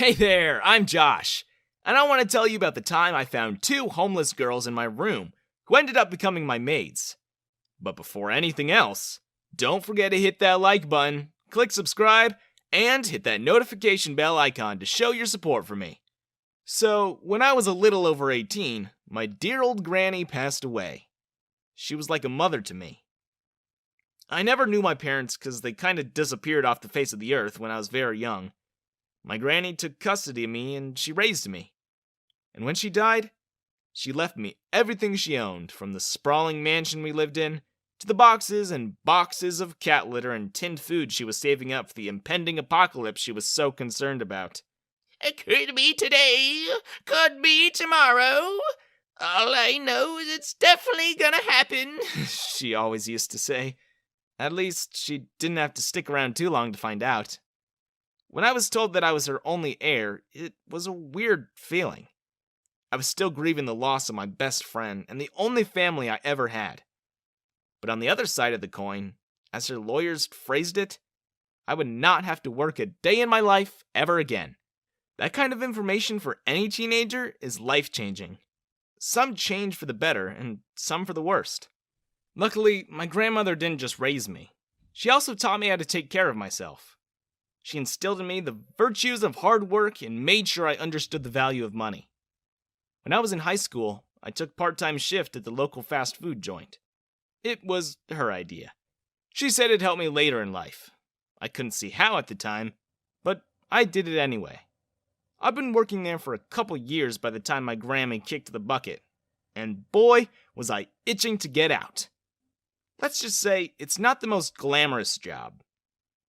Hey there, I'm Josh, and I want to tell you about the time I found two homeless girls in my room who ended up becoming my maids. But before anything else, don't forget to hit that like button, click subscribe, and hit that notification bell icon to show your support for me. So, when I was a little over 18, my dear old granny passed away. She was like a mother to me. I never knew my parents because they kind of disappeared off the face of the earth when I was very young. My granny took custody of me and she raised me. And when she died, she left me everything she owned, from the sprawling mansion we lived in, to the boxes and boxes of cat litter and tinned food she was saving up for the impending apocalypse she was so concerned about. It could be today, could be tomorrow. All I know is it's definitely gonna happen, she always used to say. At least, she didn't have to stick around too long to find out. When I was told that I was her only heir, it was a weird feeling. I was still grieving the loss of my best friend and the only family I ever had. But on the other side of the coin, as her lawyers phrased it, I would not have to work a day in my life ever again. That kind of information for any teenager is life-changing. Some change for the better, and some for the worst. Luckily, my grandmother didn't just raise me. She also taught me how to take care of myself. She instilled in me the virtues of hard work and made sure I understood the value of money. When I was in high school, I took part-time shift at the local fast food joint. It was her idea. She said it'd help me later in life. I couldn't see how at the time, but I did it anyway. I've been working there for a couple years by the time my Grammy kicked the bucket, and boy, was I itching to get out. Let's just say it's not the most glamorous job.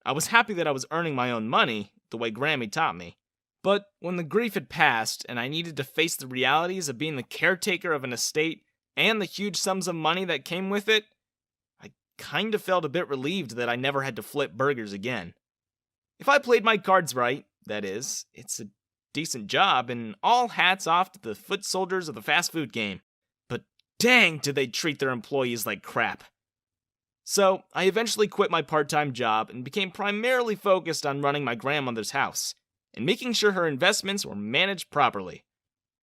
I was happy that I was earning my own money, the way Grammy taught me, but when the grief had passed and I needed to face the realities of being the caretaker of an estate and the huge sums of money that came with it, I kind of felt a bit relieved that I never had to flip burgers again. If I played my cards right, that is, it's a decent job, and all hats off to the foot soldiers of the fast food game. But dang, did they treat their employees like crap. So, I eventually quit my part-time job and became primarily focused on running my grandmother's house and making sure her investments were managed properly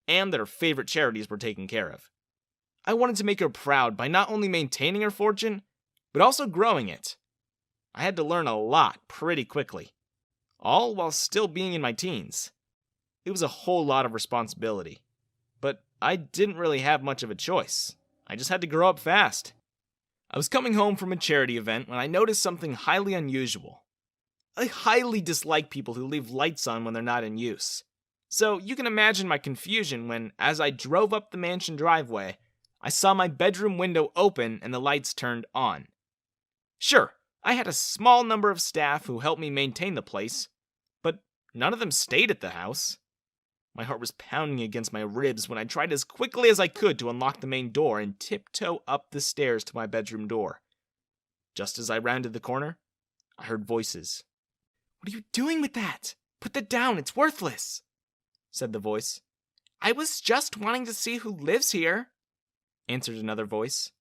and that her favorite charities were taken care of. I wanted to make her proud by not only maintaining her fortune, but also growing it. I had to learn a lot pretty quickly, all while still being in my teens. It was a whole lot of responsibility, but I didn't really have much of a choice. I just had to grow up fast. I was coming home from a charity event when I noticed something highly unusual. I highly dislike people who leave lights on when they're not in use. So you can imagine my confusion when, as I drove up the mansion driveway, I saw my bedroom window open and the lights turned on. Sure, I had a small number of staff who helped me maintain the place, but none of them stayed at the house. My heart was pounding against my ribs when I tried as quickly as I could to unlock the main door and tiptoe up the stairs to my bedroom door. Just as I rounded the corner, I heard voices. "What are you doing with that? Put that down, it's worthless," said the voice. "I was just wanting to see who lives here," answered another voice.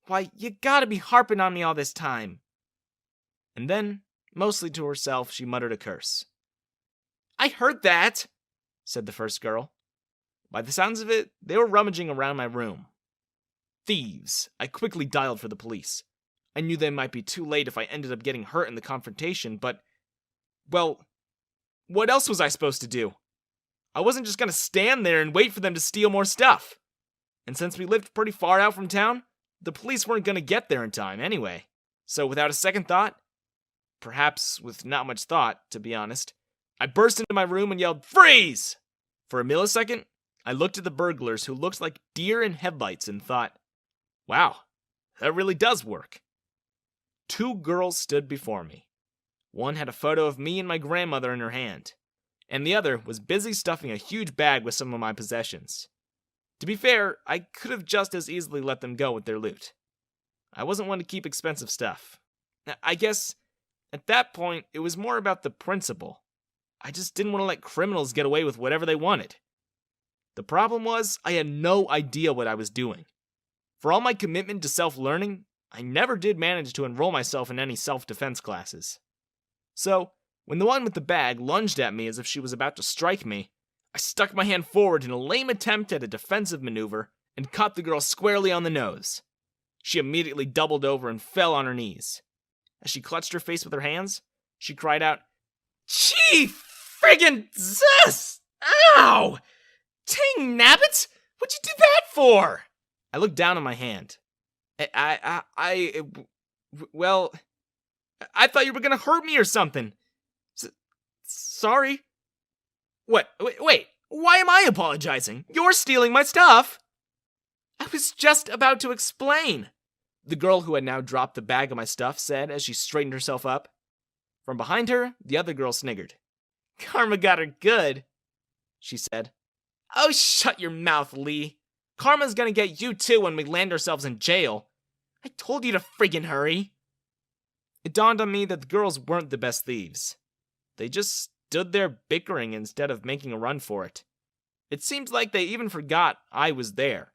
"Why, you gotta be harping on me all this time." And then, mostly to herself, she muttered a curse. "I heard that," said the first girl. By the sounds of it, they were rummaging around my room. Thieves! I quickly dialed for the police. I knew they might be too late if I ended up getting hurt in the confrontation, but, well, what else was I supposed to do? I wasn't just gonna stand there and wait for them to steal more stuff. And since we lived pretty far out from town, the police weren't gonna get there in time anyway. So without a second thought, perhaps with not much thought, to be honest, I burst into my room and yelled, "Freeze!" For a millisecond, I looked at the burglars who looked like deer in headlights and thought, wow, that really does work. Two girls stood before me. One had a photo of me and my grandmother in her hand, and the other was busy stuffing a huge bag with some of my possessions. To be fair, I could have just as easily let them go with their loot. I wasn't one to keep expensive stuff. I guess, at that point, it was more about the principle. I just didn't want to let criminals get away with whatever they wanted. The problem was, I had no idea what I was doing. For all my commitment to self-learning, I never did manage to enroll myself in any self-defense classes. So, When the one with the bag lunged at me as if she was about to strike me, I stuck my hand forward in a lame attempt at a defensive maneuver and caught the girl squarely on the nose. She immediately doubled over and fell on her knees. As she clutched her face with her hands, she cried out, "Gee, friggin' Zeus! Ow! Dang nabbit! What'd you do that for?" I looked down at my hand. Well, I thought you were gonna hurt me or something. Sorry. What? Wait, why am I apologizing? You're stealing my stuff. I was just about to explain, the girl who had now dropped the bag of my stuff said as she straightened herself up. From behind her, the other girl sniggered. "Karma got her good," she said. "Oh, shut your mouth, Lee. Karma's gonna get you too when we land ourselves in jail. I told you to friggin' hurry." It dawned on me that the girls weren't the best thieves. They just stood there bickering instead of making a run for it. It seemed like they even forgot I was there,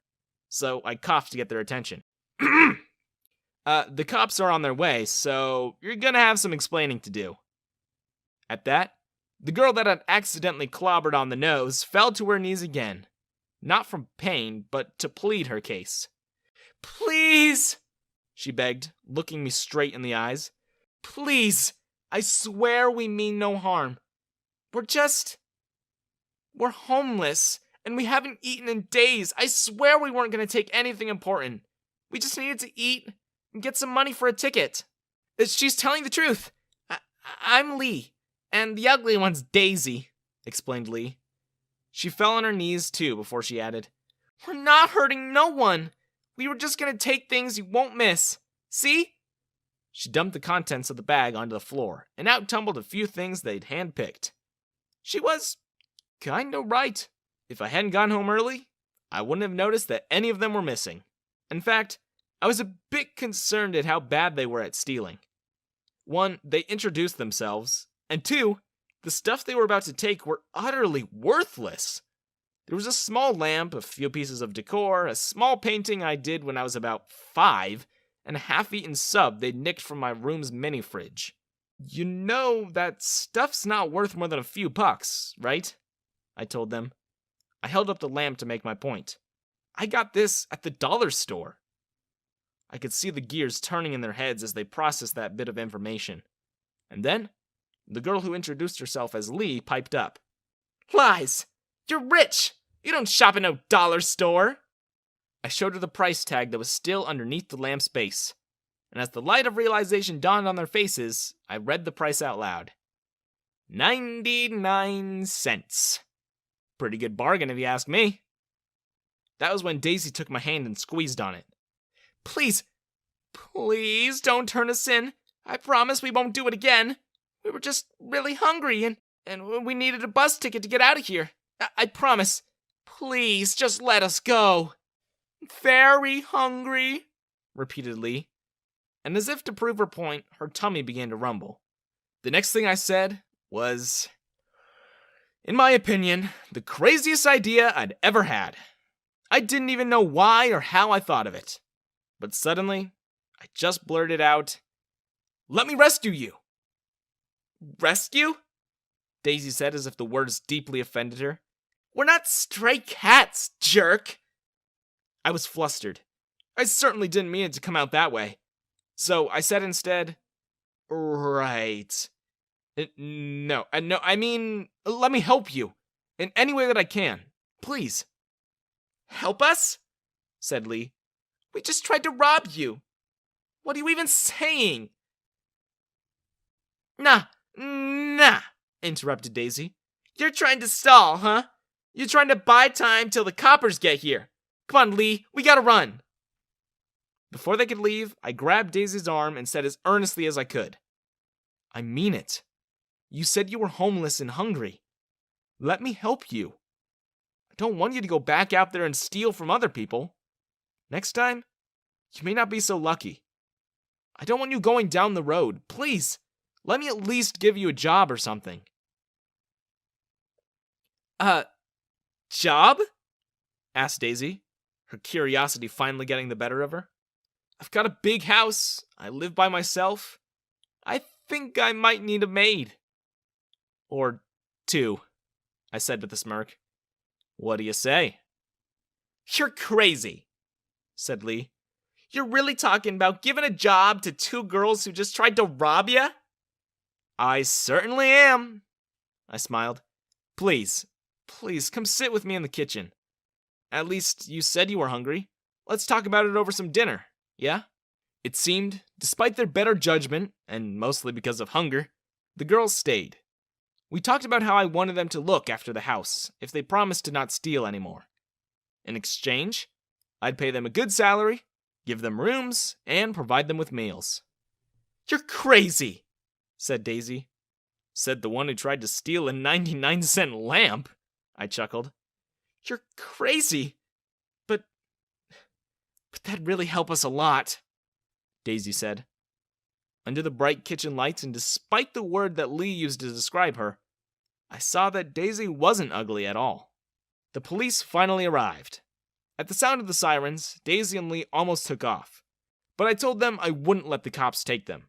so I coughed to get their attention. The cops are on their way, so you're gonna have some explaining to do." At that, the girl that had accidentally clobbered on the nose fell to her knees again, not from pain, but to plead her case. "Please," she begged, looking me straight in the eyes. "Please, I swear we mean no harm. We're homeless, and we haven't eaten in days. I swear we weren't going to take anything important. We just needed to eat and get some money for a ticket." "She's telling the truth. I'm Lee, and the ugly one's Daisy," explained Lee. She fell on her knees too before she added, "We're not hurting no one. We were just going to take things you won't miss. See?" She dumped the contents of the bag onto the floor, and out tumbled a few things they'd handpicked. She was kinda right. If I hadn't gone home early, I wouldn't have noticed that any of them were missing. In fact, I was a bit concerned at how bad they were at stealing. 1, they introduced themselves, and 2, the stuff they were about to take were utterly worthless. There was a small lamp, a few pieces of decor, a small painting I did when I was about 5, and a half-eaten sub they'd nicked from my room's mini-fridge. "You know, that stuff's not worth more than a few bucks, right?" I told them. I held up the lamp to make my point. "I got this at the dollar store." I could see the gears turning in their heads as they processed that bit of information. And then, the girl who introduced herself as Lee piped up. "Lies! You're rich! You don't shop at no dollar store!" I showed her the price tag that was still underneath the lamp's base, and as the light of realization dawned on their faces, I read the price out loud. 99 cents. Pretty good bargain if you ask me. That was when Daisy took my hand and squeezed on it. Please don't turn us in. I promise we won't do it again. We were just really hungry and we needed a bus ticket to get out of here. I promise. Please, just let us go." "Very hungry," repeated Lee. And as if to prove her point, her tummy began to rumble. The next thing I said was, in my opinion, the craziest idea I'd ever had. I didn't even know why or how I thought of it. But suddenly, I just blurted out, "Let me rescue you." "Rescue?" Daisy said as if the words deeply offended her. "We're not stray cats, jerk." I was flustered. I certainly didn't mean it to come out that way. So I said instead, "Right. No, I mean, let me help you. In any way that I can. Please." "Help us?" said Lee. "We just tried to rob you. What are you even saying?" Nah, interrupted Daisy. "You're trying to stall, huh? You're trying to buy time till the coppers get here. Come on, Lee, we gotta run." Before they could leave, I grabbed Daisy's arm and said as earnestly as I could, "I mean it. You said you were homeless and hungry. Let me help you. I don't want you to go back out there and steal from other people. Next time, you may not be so lucky. I don't want you going down the road. Please, let me at least give you a job or something." Job?" asked Daisy, her curiosity finally getting the better of her. "I've got a big house. I live by myself. I think I might need a maid." Or 2, I said with a smirk. What do you say? You're crazy, said Lee. You're really talking about giving a job to 2 girls who just tried to rob you? I certainly am, I smiled. Please, come sit with me in the kitchen. At least you said you were hungry. Let's talk about it over some dinner, yeah? It seemed, despite their better judgment, and mostly because of hunger, the girls stayed. We talked about how I wanted them to look after the house if they promised to not steal anymore. In exchange, I'd pay them a good salary, give them rooms, and provide them with meals. You're crazy, said Daisy. Said the one who tried to steal a 99-cent lamp, I chuckled. You're crazy, but that'd really help us a lot, Daisy said. Under the bright kitchen lights, and despite the word that Lee used to describe her, I saw that Daisy wasn't ugly at all. The police finally arrived. At the sound of the sirens, Daisy and Lee almost took off, but I told them I wouldn't let the cops take them.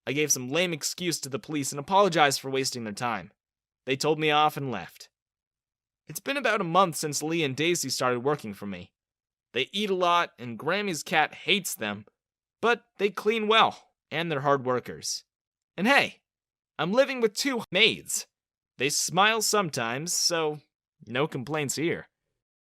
I gave some lame excuse to the police and apologized for wasting their time. They told me off and left. It's been about a month since Lee and Daisy started working for me. They eat a lot, and Grammy's cat hates them, but they clean well, and they're hard workers. And hey, I'm living with 2 maids. They smile sometimes, so no complaints here.